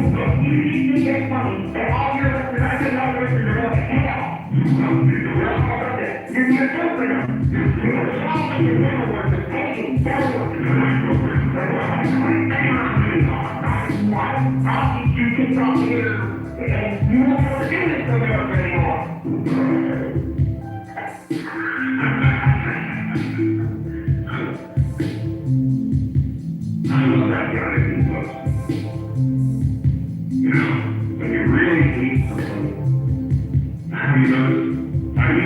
You need to get money, and all your listeners, I said all your listeners are going to hell. You're stupid. You're solving the middle work, the pain, that work. I'll teach you kids off here, and you won't be able to do this to America anymore. I love that guy that he was. You know, when you really hate somebody, how do you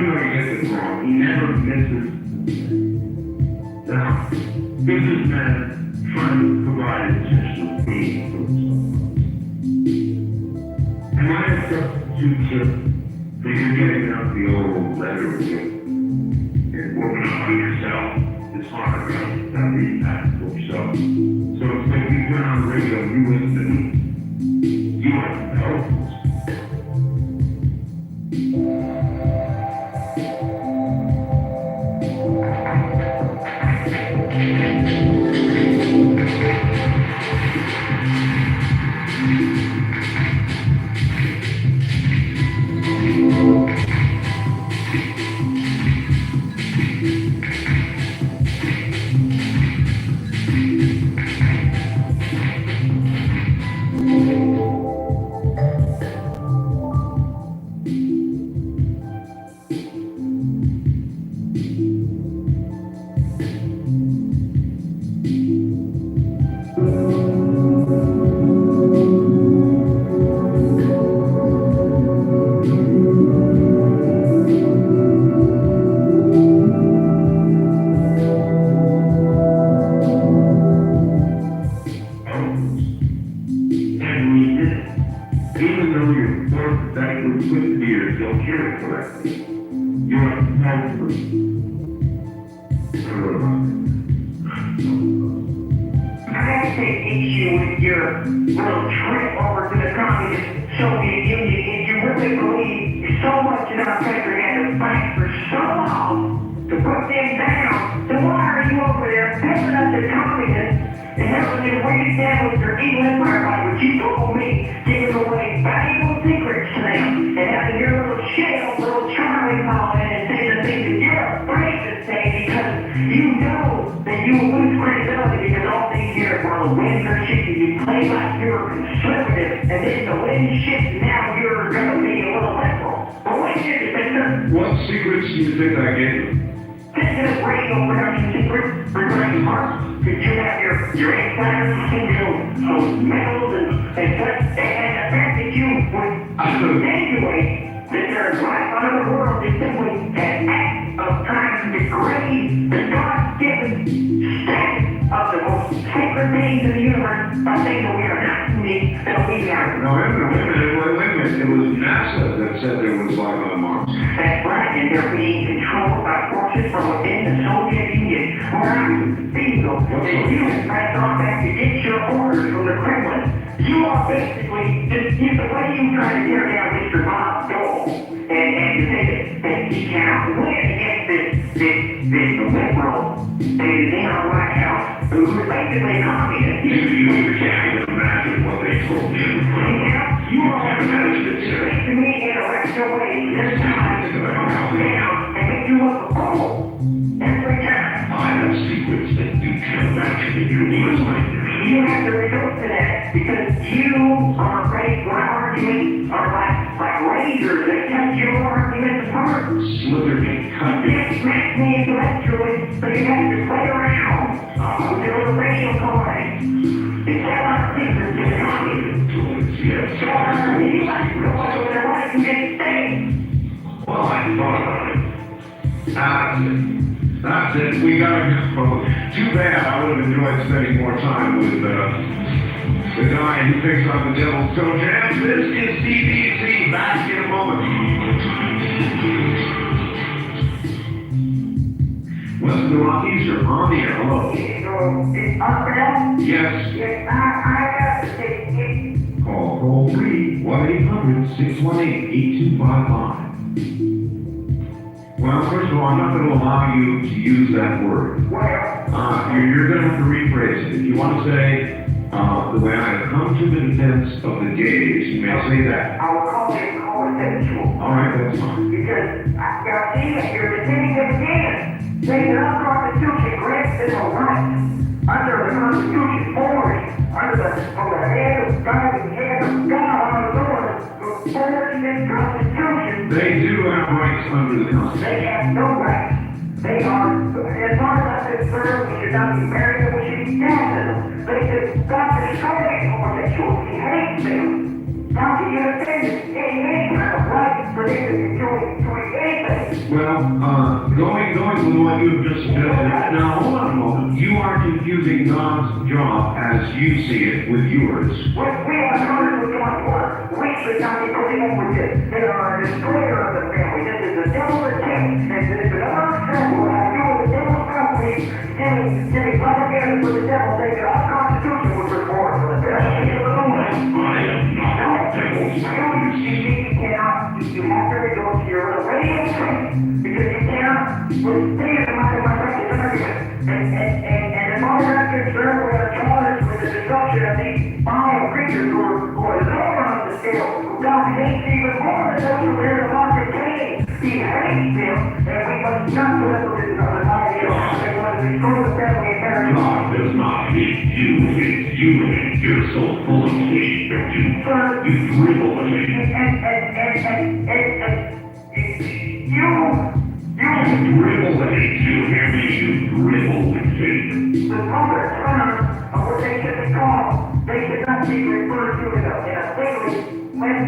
know he gets it wrong? He never misses. Now, businessmen try to provide intentional gain for themselves. Am I a substitute for you getting out the old letter and working on yourself? It's hard enough that reading that for yourself. So it's like you turn on the radio, you listen to me. You want to know. Even though your birth backward twisted ears don't hear it correctly, you're helpless. I take issue with your little trip over to the communist Soviet Union. If you really believe so much in our country had to fight for so long to put them down, then why are you over there picking up the communists and helping them reestablish their evil empire by what you told me, giving away valuable secrets to them, and having your little shell, little Charlie call in and say the things that you're afraid to say because you know that you will lose credibility because all these years while the winds are shifting, you play like you're conservative, and then the wind shifts, and now you're going to be a little liberal. But wait a minute, mister. What secrets do you think I gave them? This is radio production secrets regarding Marx. Did you have your insiders those metals and such? And the fact that you would insinuate that there's life on the world is simply an act of trying to degrade the God-given status of the most sacred beings in the universe by saying that we are not unique, that we are. No, wait a minute. It was NASA that said there was life on Mars. That's right, and they're being controlled by forces from within the Soviet Union. Where I feel that you have gone back to get your orders from the Kremlin. You are basically just the way you try to tear down Mr. Bob Dole and to say that he cannot win against this liberal that is in our White House, who is basically a communist. You can't imagine what they told me. You all have to speak to me in a rational way this time to calm down and make you look a fool every time. I have secrets that you can't imagine in your worst nightmares. You have to resort to that because you are afraid my arguments are like razors that cut your arguments apart. Slither me, cut You me. can't smack me intellectually, but you have to play around until the radio calling. It's all our secrets to the communist. Yes. Sorry, you like to go over there like you get things. Well, I thought about it. That's it. We gotta go. Too bad. I would have enjoyed spending more time with the guy who picks on the devil's toe jams. This is CBC. Back in a moment. Western Rockies are on the air. Hello. It's up now? Yes. Yes, I got to take it. Call toll free 1-800-618-8255. Well, first of all, I'm not going to allow you to use that word. Well, You're going to have to rephrase it. If you want to say, The way I have come to the defense of the gays, may I say that? I will call it homosexual. All right, that's fine. Because Garcia, you're defending them again. Saying that our Constitution grants them a right under the Constitution forward, from the head of God and the head of God, our Lord, to forge this Constitution. They do have rights under the Constitution. They have no rights. They are, as far as I'm concerned, we should not be married, and we should be dead to them. They said, God destroys homosexuals. He hates them. How can you defend any kind of right for them to be doing anything? Well, going with what you have just suggested, now hold on a moment. You are confusing God's job as you see it with yours. When we are Congress with God's work, we should not be putting up with this. They are a destroyer of the family. This is the devil's attempt, and this is another example of how you and the devil's company giving propaganda for the devil, saying that our Constitution was reformed for the best of the Lord. I am not a devil's You have to resort to your radio train because you cannot withstand the mind of my practice argument. And as far as I'm concerned, we're going to charge with the destruction of these vile creatures who are lower on the scale, who God hates even more than those who live in Mark Cain. He hates them, and we must not put up with this other idea. They want to destroy the family and marriage. God does not hate you, hates you, and you're so full of hate that you dribble with hate. You dribble with hate, you hear me? You dribble with hate. the proper term of what they should be called. They should not be referred to in a legally less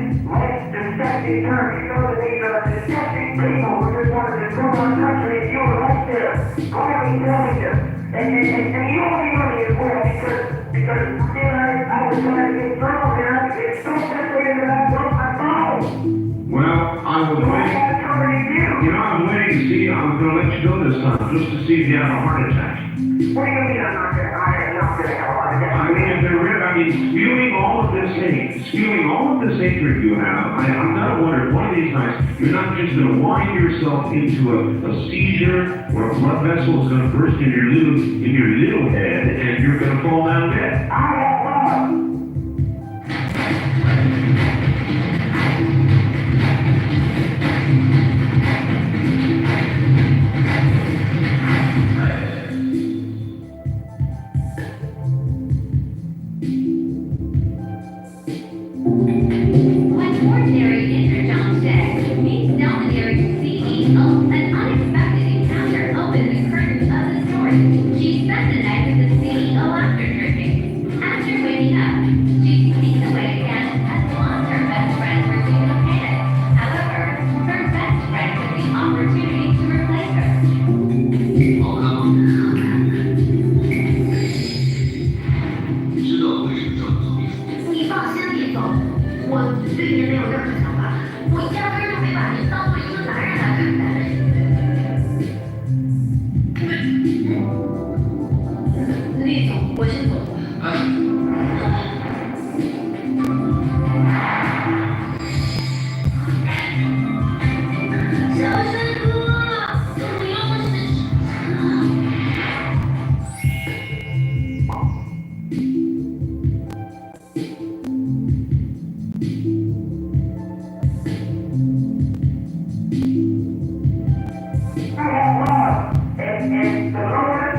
deceptive term. You know that these are deceptive people who just want to destroy our country, and you're right there, quietly telling them. And you only know me as well because I was trying to get through there. It's so frustrating that I broke my phone. Well, I was waiting. You know, I'm waiting to see. I'm going to let you go this time, just to see if you have a heart attack. What do you mean I'm not going to have a heart attack? I mean, spewing all of this hate, spewing all of this hatred you have, I'm not wondering, one of these nights, you're not just going to wind yourself into a seizure or a blood vessel is going to burst in your little head and you're going to fall down dead. I have love. When ordinary Interjohn said, meets domineering CEO, an unexpected encounter opened the curtains of the story. She spent the night with the CEO after drinking. After waking up, she sneaked away again and lost her best friend for Panic. However, her best friend took the opportunity to replace her. 知道为什么这么做。你放心，李总，我对您没有任何想法，我压根儿就没把您当做一个男人来看待。李总，我先走了。小帅哥，不要我I have love. And the Lord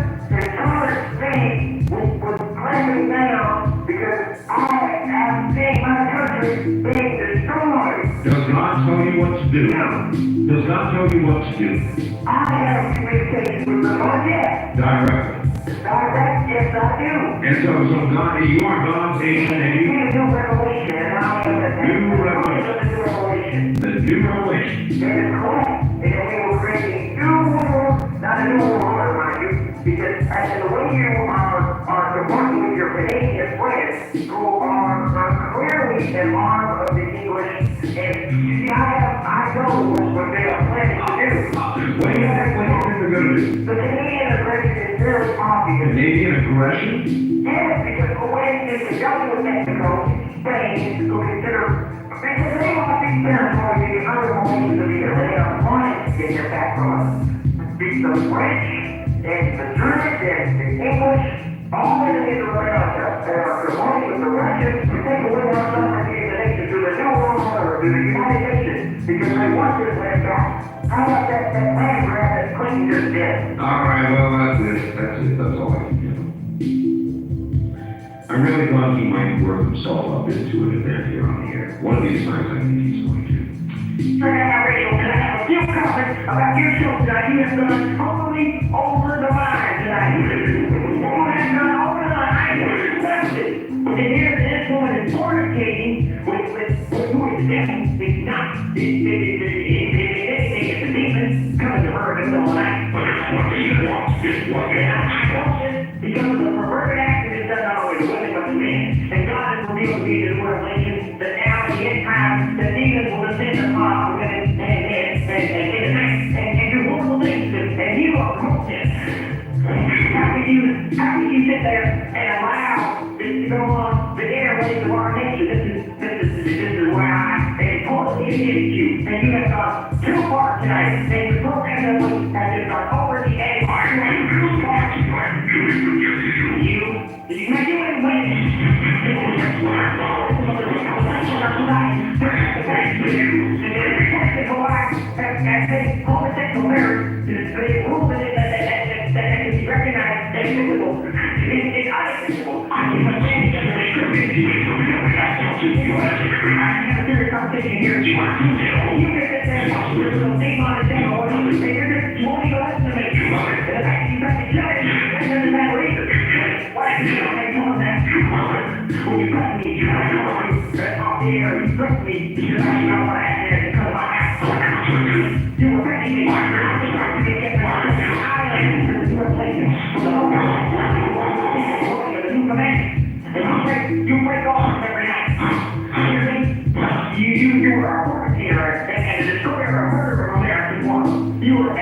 thing was clamping down because I am seeing my country being destroyed. Does God tell you what to do? Does God tell you what to do? I have communication with the Lord, yes. Directly. Direct, yes, I do. And so God, you are God's agent and He you, is new revelation, and I am the New revelation. new revelation. the new revelation. That is correct. And we will create a new world, not a new world, mind you, because as the way you are working with your Canadian friends who are clearly an arm of the English, and you see, I know what they are planning to do. What do you think they're going to do? The Canadian aggression is very obvious. Canadian aggression? Yes, because the way in conjunction with Mexico, Spain, who consider, because they want these territories to be other nations of the earth, they are wanting to get their back from us. The French, and the Germans, and the English, all the way to the money with the Russians to take away our sovereignty in the nation to the New World Order, to the United Nations, because they want this land back. How about that land grab that Clinton just did? All right, well, that's it. That's all I can do. I really thought he might work himself up into an event here on the air. One of these times I think he's going to. Turn on my radio, and I have a few comments about your show tonight. You have gone totally over the line tonight. You have gone over the line. That's it. And here's this woman is fornicating with who is definitely not. It's a demon coming to her in the middle of the night. What do you want? And I want this because of the perverted act that is done not only to women but to men. And God has revealed to me in the Revelation that now in the end time the demons will descend upon women and do horrible things and you are broken. How can you sit there and allow this to go on the airways of our nation? This is why I totally against you. And you have gone too far tonight. And the program has just gone over the edge. Too far. Did you make it homosexual marriage is a rule that can be recognized as physical. It's unacceptable. I have a serious conversation here. You can sit there and watch your little thing on the table, and you're just won't even listen to me. And the fact that you got to judge, that doesn't matter either. Why did you not tell them that? When you cut me, you off the air, you cut me because I didn't know what I had to cut my ass. You were ready to get my island. You were playing the new command. And you break off every night. You hear me? You were a fornicator and a destroyer of murder of American women. You were I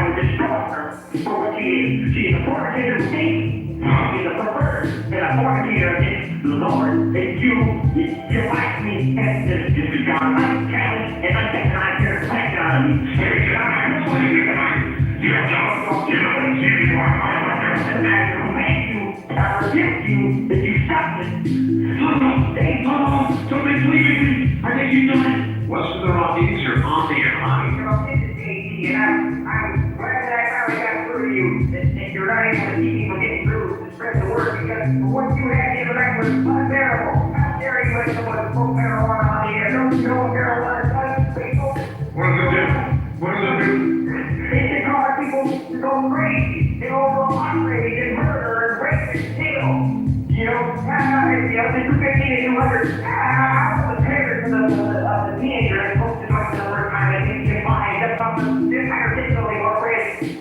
would destroy her for what she is. She is a fornicator of Satan. She's a pervert and a fornicator against the Lord. And you like me and this is God unchallenged and unchecked your reflection on me. I rebuke you that you stop it. Somebody's leaving me. I think you done it. What's the Rockies? You're on the air, honey. This is JT, and I'm glad that I finally got through to you. And you're not able to keep me from getting through to spread the word because what you had to interact was unbearable. How dare you let someone smoke marijuana on the air? Don't you know what marijuana does to people? What does it do? What does it do? It causes people to go crazy. They overall outrage and murder and rape and steal. You know, between 15 and 200, how the parents of the teenager is supposed to talk to the first time and think you find that's not the entire digitally already.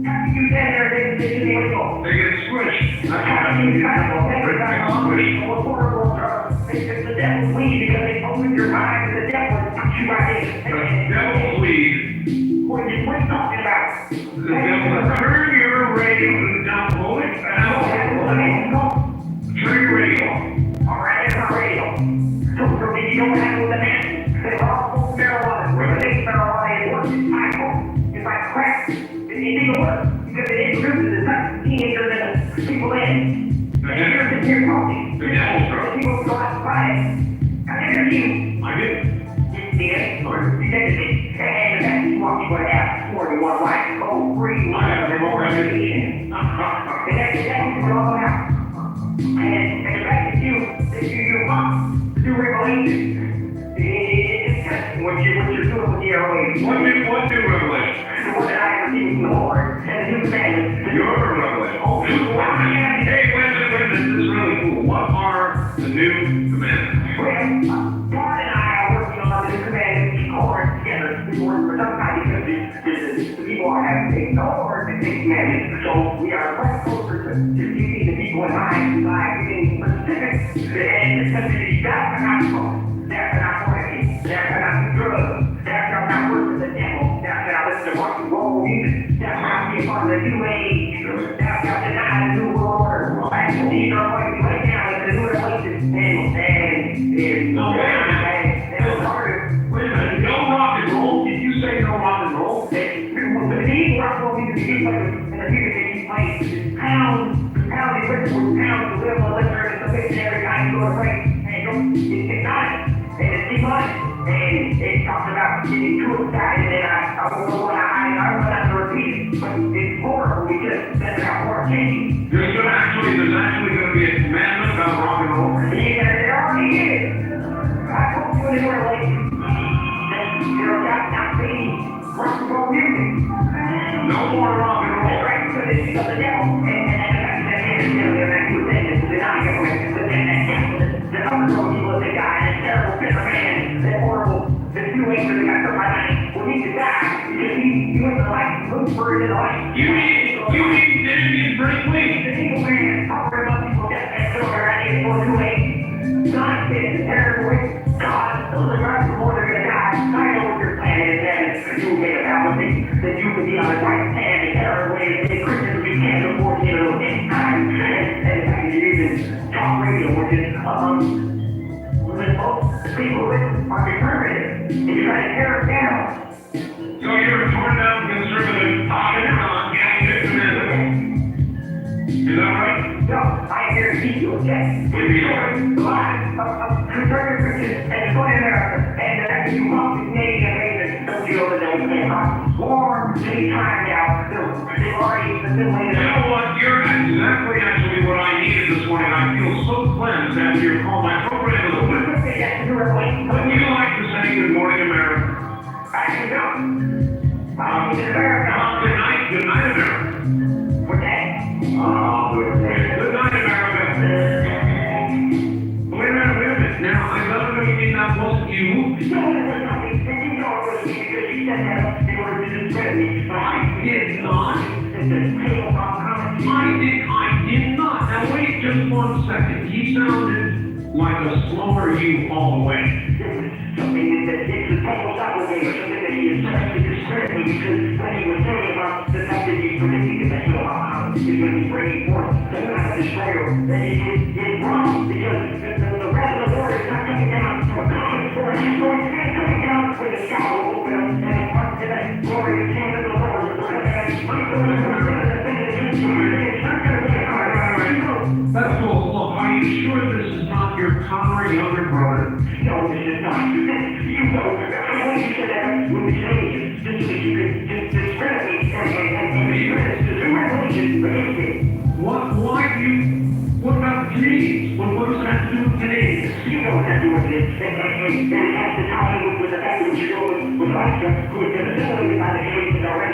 How can you stand there and think it's illegal? They get squished. How can you kind of it's the devil's weed because they opened your mind to the devil and put you right in. The devil's weed. What are you talking about? The devil. Turn your radio down, boy. Turn your radio off. Alright, it's not radio. So you don't have the man. They all marijuana. Where they marijuana is worse. It's like crack. It even worse because it introduces the type of teenagers and the people in. And you're sitting here talking. The devil's drug. People go out and buy it. I dare you. I did. You did? Or you did it. And that's what you would ask for. You want to like go free. I have no more And ammunition. that's what you're all about. And the fact that you want to do revelation, it's disgusting what you're doing with the airwaves. What new revelation? The one that I have received from the Lord and the new commandments. Your revelation. Oh, hey, wait a minute. This is really cool. What are the new commandments? Well, God and I are working on the new commandments. We core together. We work for some time because the people have ignored the new commandments. So we are much closer to keeping the people in mind by getting specific and especially that's not smoke. That's not fornicating. That's not drugs. That's not working the devil. That's not listening to rock and roll music. That's not being part of the new age. That's not denying the new world order. These are what you right now in the new revelation. And No, wait a minute. Wait a minute. No rock and roll? Did you say no rock and roll? the rock and roll music is like with pounds to live on liquor and the bitch every time you go to break. And it's hypnotic. And it's demonic. And it talks about getting too excited and I don't know what I don't have to repeat it. But it's horrible because that's how more candy. There's actually going to be a commandment about rock and roll. Yeah, there already is. I hope you in your lady. You're not being rock and roll music. No more rock and roll. That's right, because it's of the devil. And they're not good things. They're not good. But then the other people with the guy, that terrible bitter man, that horrible, that you ain't really got somebody will need to die because you ain't gonna like look for it in the light. You mean Damien Brinkley? The evil man, talking about people that silver at 8428. Nonsense, terrible. God, those are guys before they're gonna die. I know what your plan is, and you made a fallacy that you could be on the right hand in terrible ways. And Christians, we can't afford to do it in time. And if I could use talk radio, which is most people are conservative and try to tear it down. So you're a torn down conservative talking on getting this commandment. Is that right? No, I guarantee you, okay? Give me a A lot of conservative Christians and go in America and you walk the Canadian races, don't you know that they can't form any time now. They've already assimilated. You know what? You're exactly actually what I needed this morning. I feel so cleansed after your call. My program is open. Would you like to say good morning, America? I can go. America. Good night, America. What's that? Good night, America. Wait a minute. Now, I gotta know you mean that wasn't you. No, it was nothing. And you know it was me because you said that in order to discredit me. I did not. It's a tale about comedy. I did not. Now wait just 1 second. He sounded like a slower you all the way. Something that it's a total doppelganger, something that he is trying to discredit me because when he was saying about the fact that he's predicting the best of how he's going to be bringing forth the kind of destroyer, that it's wrong because the rest of the world is not coming down to a common source. It's coming down when the sky will open up and it's part of that glorious hand of the Lord. That's all. Look, are you sure this is not your Connery younger brother? No, this is not. You know, when you said that with the Canadians, just so that you could just discredit me and discredit the religion. Why do you... What about the Canadians? What does that have to do with Canadians? You know what that do with it. And it has to tie with the fact that you go with Russia, who has been assimilated by the Canadians already.